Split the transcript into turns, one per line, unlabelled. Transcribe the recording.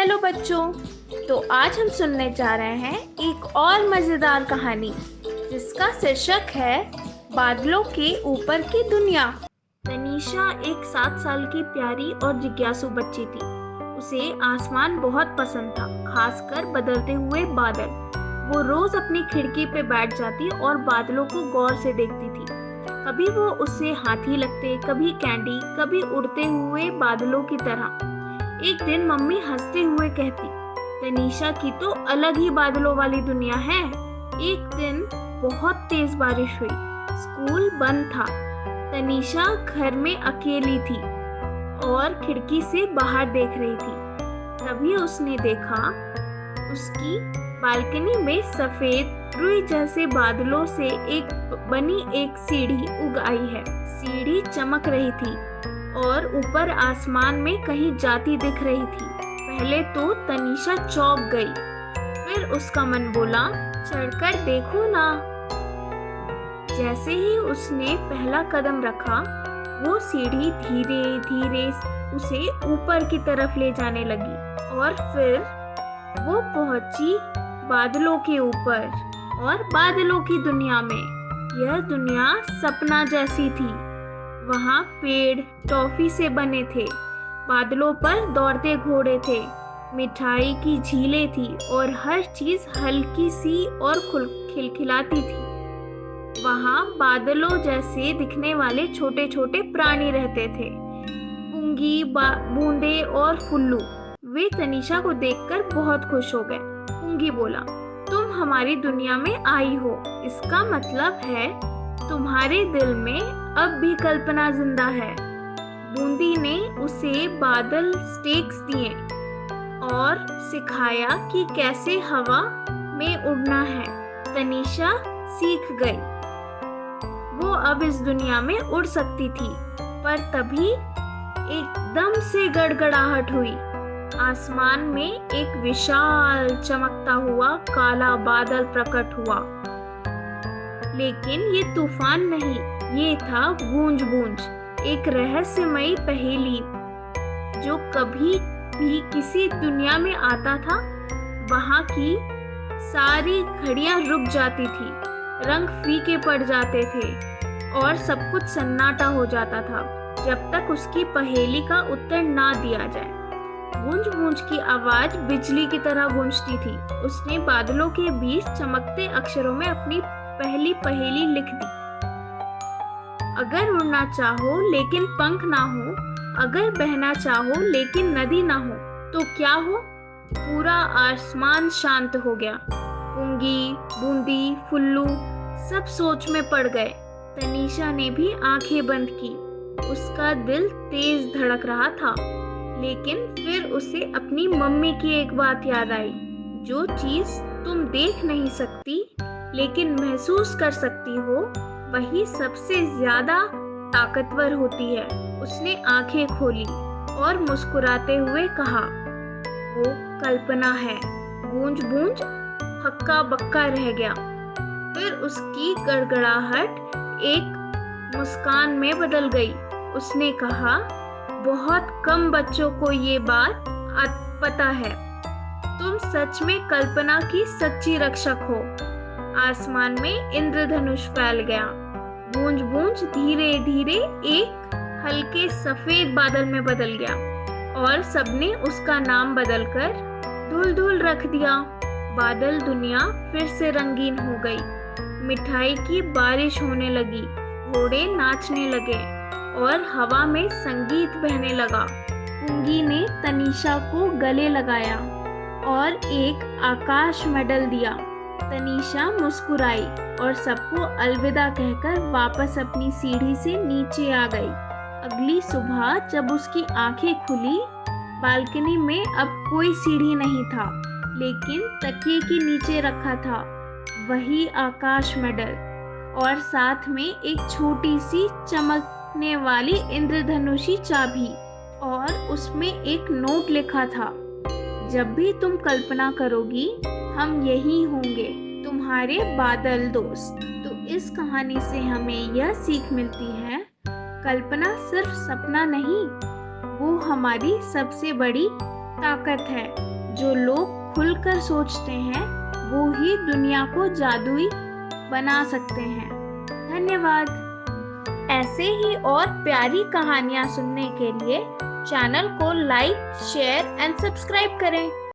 Hello बच्चों। तो आज हम सुनने जा रहे हैं एक और मज़ेदार कहानी जिसका शीर्षक है बादलों के ऊपर की दुनिया। तनीषा एक 7 साल की प्यारी और जिज्ञासु बच्ची थी। उसे आसमान बहुत पसंद था, खासकर बदलते हुए बादल। वो रोज अपनी खिड़की पे बैठ जाती और बादलों को गौर से देखती थी। कभी वो उससे हाथी लगते, कभी कैंडी, कभी उड़ते हुए बादलों की तरह। एक दिन मम्मी हंसते हुए कहती, तनीषा की तो अलग ही बादलों वाली दुनिया है। एक दिन बहुत तेज बारिश हुई, स्कूल बंद था। तनीषा घर में अकेली थी और खिड़की से बाहर देख रही थी। तभी उसने देखा उसकी बालकनी में सफेद रुई जैसे बादलों से बनी एक सीढ़ी उग आई है। सीढ़ी चमक रही थी और ऊपर आसमान में कहीं जाती दिख रही थी। पहले तो तनीषा चौंक गई, फिर उसका मन बोला, चढ़कर देखो ना। जैसे ही उसने पहला कदम रखा, वो सीढ़ी धीरे धीरे उसे ऊपर की तरफ ले जाने लगी और फिर वो पहुंची बादलों के ऊपर और बादलों की दुनिया में। यह दुनिया सपना जैसी थी। वहाँ पेड़ टॉफी से बने थे, बादलों पर दौड़ते घोड़े थे, मिठाई की झीलें थी और हर चीज हल्की सी और खिलखिलाती थी। वहाँ बादलों जैसे दिखने वाले छोटे छोटे प्राणी रहते थे, पुंगी, बूंदे और फुल्लू। वे तनीषा को देखकर बहुत खुश हो गए। पुंगी बोला, तुम हमारी दुनिया में आई हो, इसका मतलब है तुम्हारे दिल में अब भी कल्पना जिंदा है। बूंदी ने उसे बादल स्टेक्स दिए और सिखाया कि कैसे हवा में उड़ना है। तनीषा सीख गई। वो अब इस दुनिया में उड़ सकती थी, पर तभी एकदम से गड़गड़ाहट हुई। आसमान में एक विशाल चमकता हुआ काला बादल प्रकट हुआ। लेकिन ये तूफान नहीं, ये था गूंज बूंज, एक रहस्यमयी पहेली। जो कभी भी किसी दुनिया में आता था, वहाँ की सारी घड़ियां रुक जाती थी, रंग फीके पड़ जाते थे और सब कुछ सन्नाटा हो जाता था जब तक उसकी पहेली का उत्तर ना दिया जाए। गूंज गूंज की आवाज बिजली की तरह गूंजती थी। उसने बादलों के बीच चमकते अक्षरों में अपनी पहली पहेली लिख दी। अगर उड़ना चाहो लेकिन पंख ना हो, अगर बहना चाहो लेकिन नदी ना हो, तो क्या हो? पूरा आसमान शांत हो गया। पुंगी, बूंदी, फुल्लू सब सोच में पड़ गए। तनीषा ने भी आंखें बंद की। उसका दिल तेज धड़क रहा था, लेकिन फिर उसे अपनी मम्मी की एक बात याद आई, जो चीज तुम देख नहीं सकती लेकिन महसूस कर सकती हो, वही सबसे ज्यादा ताकतवर होती है। उसने आंखें खोली और मुस्कुराते हुए कहा, वो कल्पना है। गूंज बूंज हक्का बक्का रह गया। फिर उसकी गड़गड़ाहट एक मुस्कान में बदल गई। उसने कहा, बहुत कम बच्चों को ये बात पता है। तुम सच में कल्पना की सच्ची रक्षक हो। आसमान में इंद्रधनुष फैल गया। गूंज बूंज धीरे धीरे एक हल्के सफेद बादल में बदल गया और सबने उसका नाम बदलकर धुल धुल रख दिया। बादल दुनिया फिर से रंगीन हो गई। मिठाई की बारिश होने लगी, घोड़े नाचने लगे और हवा में संगीत बहने लगा। पुंगी ने तनीषा को गले लगाया और एक आकाश मेडल दिया। तनीषा मुस्कुराई और सबको अलविदा कहकर वापस अपनी सीढ़ी से नीचे आ गई। अगली सुबह जब उसकी आंखें खुली, बालकनी में अब कोई सीढ़ी नहीं था, लेकिन तकिए के नीचे रखा था वही आकाश मेडल और साथ में एक छोटी सी चमकने वाली इंद्रधनुषी चाबी, और उसमें एक नोट लिखा था, जब भी तुम कल्पना करोगी, हम यही होंगे, तुम्हारे बादल दोस्त। तो इस कहानी से हमें यह सीख मिलती है, कल्पना सिर्फ सपना नहीं, वो हमारी सबसे बड़ी ताकत है। जो लोग खुलकर सोचते हैं वो ही दुनिया को जादुई बना सकते हैं। धन्यवाद। ऐसे ही और प्यारी कहानियाँ सुनने के लिए चैनल को लाइक, शेयर एंड सब्सक्राइब करें।